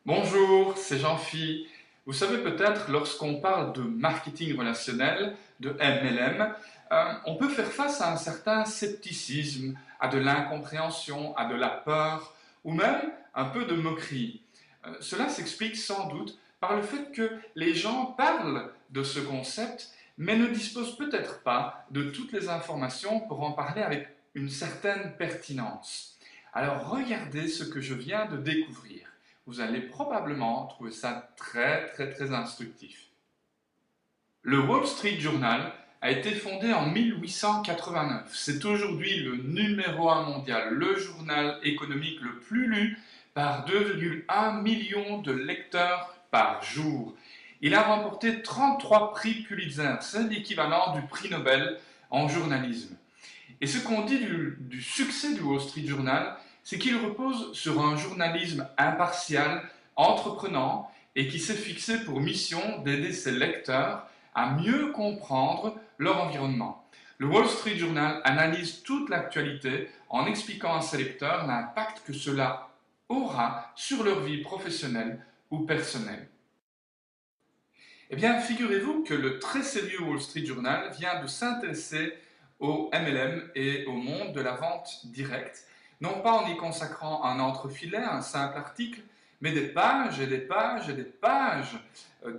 Bonjour, c'est Jean-Phi. Vous savez peut-être, lorsqu'on parle de marketing relationnel, de MLM, on peut faire face à un certain scepticisme, à de l'incompréhension, à de la peur, ou même un peu de moquerie. Cela s'explique sans doute par le fait que les gens parlent de ce concept, mais ne disposent peut-être pas de toutes les informations pour en parler avec une certaine pertinence. Alors regardez ce que je viens de découvrir. Vous allez probablement trouver ça très instructif. Le Wall Street Journal a été fondé en 1889. C'est aujourd'hui le numéro 1 mondial, le journal économique le plus lu par 2,1 millions de lecteurs par jour. Il a remporté 33 prix Pulitzer, c'est l'équivalent du prix Nobel en journalisme. Et ce qu'on dit du succès du Wall Street Journal, c'est qu'il repose sur un journalisme impartial, entreprenant et qui s'est fixé pour mission d'aider ses lecteurs à mieux comprendre leur environnement. Le Wall Street Journal analyse toute l'actualité en expliquant à ses lecteurs l'impact que cela aura sur leur vie professionnelle ou personnelle. Eh bien, figurez-vous que le très sérieux Wall Street Journal vient de s'intéresser au MLM et au monde de la vente directe, non pas en y consacrant un entrefilet, un simple article, mais des pages et des pages et des pages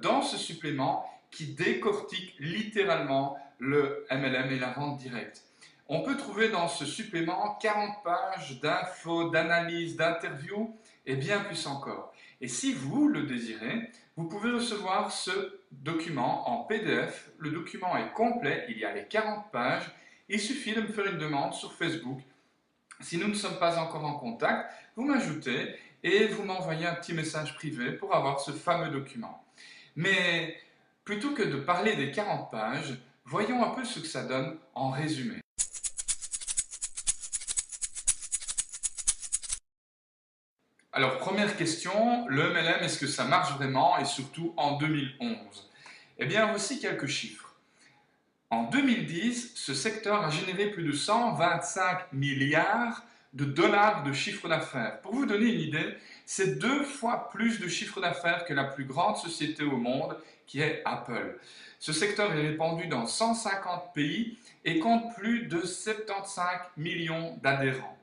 dans ce supplément qui décortique littéralement le MLM et la vente directe. On peut trouver dans ce supplément 40 pages d'infos, d'analyses, d'interviews et bien plus encore. Et si vous le désirez, vous pouvez recevoir ce document en PDF. Le document est complet, il y a les 40 pages. Il suffit de me faire une demande sur Facebook. Si nous ne sommes pas encore en contact, vous m'ajoutez et vous m'envoyez un petit message privé pour avoir ce fameux document. Mais plutôt que de parler des 40 pages, voyons un peu ce que ça donne en résumé. Alors, première question, le MLM, est-ce que ça marche vraiment et surtout en 2011? Eh bien, voici quelques chiffres. En 2010, ce secteur a généré plus de 125 milliards de dollars de chiffre d'affaires. Pour vous donner une idée, c'est 2 fois plus de chiffre d'affaires que la plus grande société au monde, qui est Apple. Ce secteur est répandu dans 150 pays et compte plus de 75 millions d'adhérents.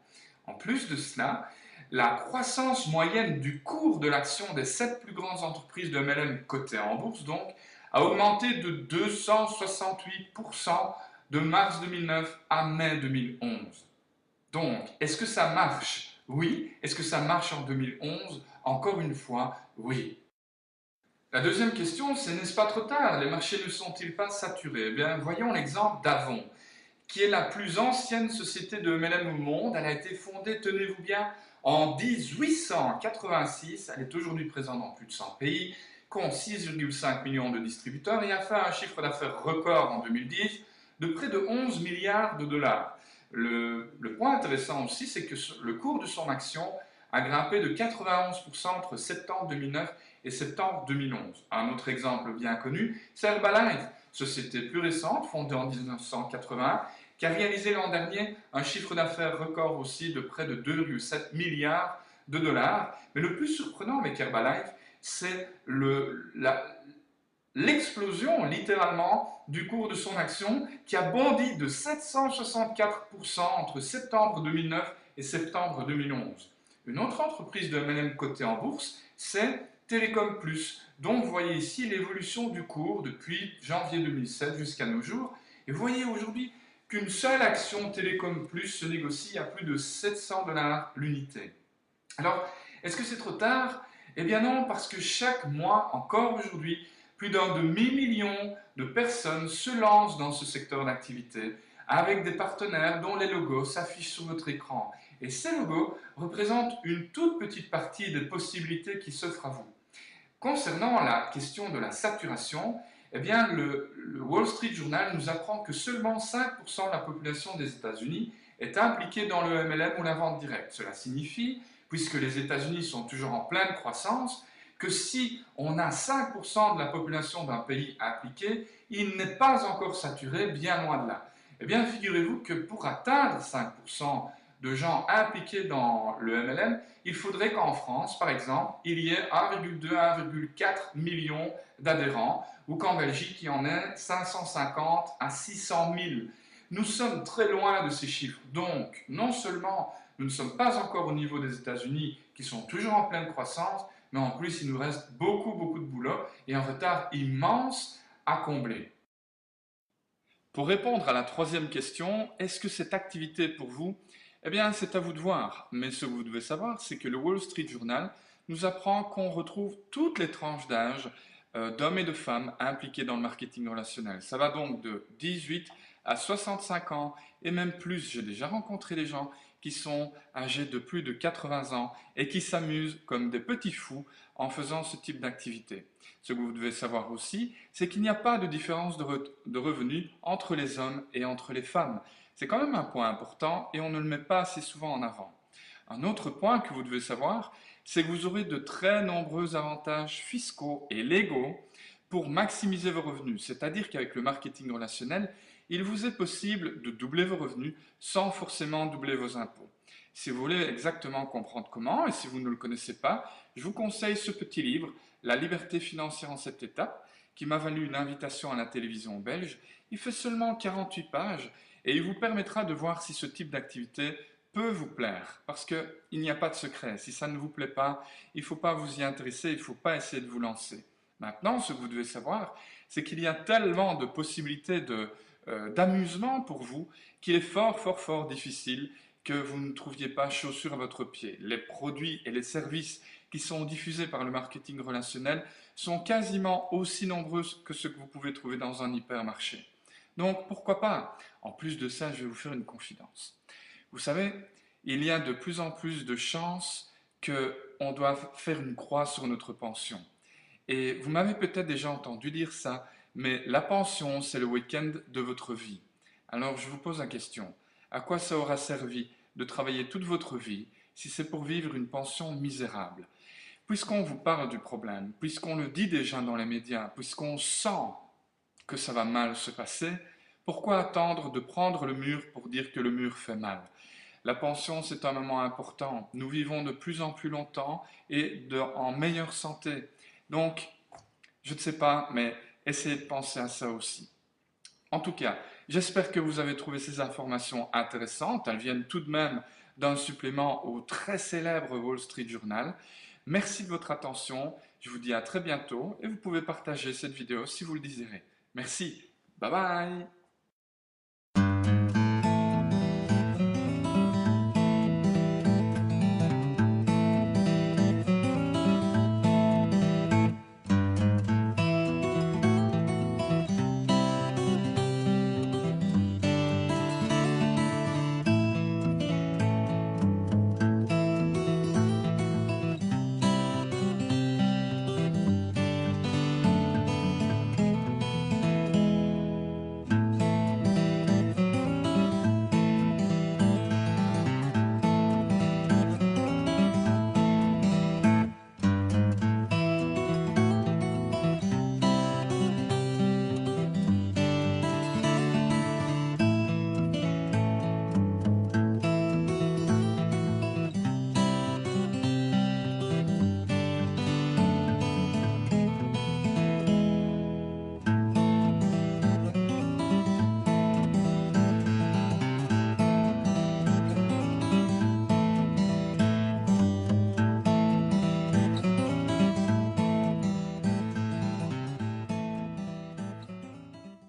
En plus de cela, la croissance moyenne du cours de l'action des 7 plus grandes entreprises de MLM cotées en bourse, donc, a augmenté de 268% de mars 2009 à mai 2011. Donc, est-ce que ça marche? Oui. Est-ce que ça marche en 2011? Encore une fois, oui. La deuxième question, c'est n'est-ce pas trop tard? Les marchés ne sont-ils pas saturés? Eh bien, voyons l'exemple d'Avon, qui est la plus ancienne société de MLM au monde. Elle a été fondée, tenez-vous bien, en 1886. Elle est aujourd'hui présente dans plus de 100 pays, compte 6,5 millions de distributeurs et a fait un chiffre d'affaires record en 2010 de près de 11 milliards de dollars. Le point intéressant aussi, c'est que le cours de son action a grimpé de 91% entre septembre 2009 et septembre 2011. Un autre exemple bien connu, c'est Herbalife, société plus récente, fondée en 1980, qui a réalisé l'an dernier un chiffre d'affaires record aussi de près de 2,7 milliards de dollars. Mais le plus surprenant avec Herbalife, c'est l'explosion littéralement du cours de son action qui a bondi de 764% entre septembre 2009 et septembre 2011. Une autre entreprise de MLM cotée en bourse, c'est Télécom Plus, dont vous voyez ici l'évolution du cours depuis janvier 2007 jusqu'à nos jours. Et vous voyez aujourd'hui qu'une seule action Télécom Plus se négocie à plus de 700 $ l'unité. Alors, est-ce que c'est trop tard? Eh bien non, parce que chaque mois, encore aujourd'hui, plus d'un demi-million de personnes se lancent dans ce secteur d'activité avec des partenaires dont les logos s'affichent sur votre écran. Et ces logos représentent une toute petite partie des possibilités qui s'offrent à vous. Concernant la question de la saturation, eh bien, le Wall Street Journal nous apprend que seulement 5% de la population des États-Unis est impliquée dans le MLM ou la vente directe. Cela signifie, puisque les États-Unis sont toujours en pleine croissance, que si on a 5% de la population d'un pays impliqué, il n'est pas encore saturé, bien loin de là. Eh bien, figurez-vous que pour atteindre 5% de gens impliqués dans le MLM, il faudrait qu'en France, par exemple, il y ait 1,2-1,4 million d'adhérents, ou qu'en Belgique, il y en ait 550 à 600 000. Nous sommes très loin de ces chiffres. Donc, non seulement nous ne sommes pas encore au niveau des États-Unis, qui sont toujours en pleine croissance, mais en plus, il nous reste beaucoup de boulot et un retard immense à combler. Pour répondre à la troisième question, est-ce que cette activité pour vous? Eh bien, c'est à vous de voir. Mais ce que vous devez savoir, c'est que le Wall Street Journal nous apprend qu'on retrouve toutes les tranches d'âge d'hommes et de femmes impliqués dans le marketing relationnel. Ça va donc de 18 à 65 ans et même plus. J'ai déjà rencontré des gens qui sont âgés de plus de 80 ans et qui s'amusent comme des petits fous en faisant ce type d'activité. Ce que vous devez savoir aussi, c'est qu'il n'y a pas de différence de revenus entre les hommes et entre les femmes. C'est quand même un point important et on ne le met pas assez souvent en avant. Un autre point que vous devez savoir, c'est que vous aurez de très nombreux avantages fiscaux et légaux pour maximiser vos revenus. C'est-à-dire qu'avec le marketing relationnel, il vous est possible de doubler vos revenus sans forcément doubler vos impôts. Si vous voulez exactement comprendre comment, et si vous ne le connaissez pas, je vous conseille ce petit livre, La liberté financière en 7 étapes, qui m'a valu une invitation à la télévision belge. Il fait seulement 48 pages et il vous permettra de voir si ce type d'activité peut vous plaire, parce qu'il n'y a pas de secret. Si ça ne vous plaît pas, il ne faut pas vous y intéresser, il ne faut pas essayer de vous lancer. Maintenant, ce que vous devez savoir, c'est qu'il y a tellement de possibilités d'amusement pour vous qu'il est fort difficile que vous ne trouviez pas chaussure à votre pied. Les produits et les services qui sont diffusés par le marketing relationnel sont quasiment aussi nombreux que ceux que vous pouvez trouver dans un hypermarché. Donc pourquoi pas? En plus de ça, je vais vous faire une confidence. Vous savez, il y a de plus en plus de chances qu'on doive faire une croix sur notre pension. Et vous m'avez peut-être déjà entendu dire ça, mais la pension, c'est le week-end de votre vie. Alors je vous pose la question, à quoi ça aura servi de travailler toute votre vie si c'est pour vivre une pension misérable? Puisqu'on vous parle du problème, puisqu'on le dit déjà dans les médias, puisqu'on sent que ça va mal se passer, pourquoi attendre de prendre le mur pour dire que le mur fait mal? La pension, c'est un moment important. Nous vivons de plus en plus longtemps et en meilleure santé. Donc, je ne sais pas, mais essayez de penser à ça aussi. En tout cas, j'espère que vous avez trouvé ces informations intéressantes. Elles viennent tout de même d'un supplément au très célèbre Wall Street Journal. Merci de votre attention. Je vous dis à très bientôt et vous pouvez partager cette vidéo si vous le désirez. Merci. Bye bye.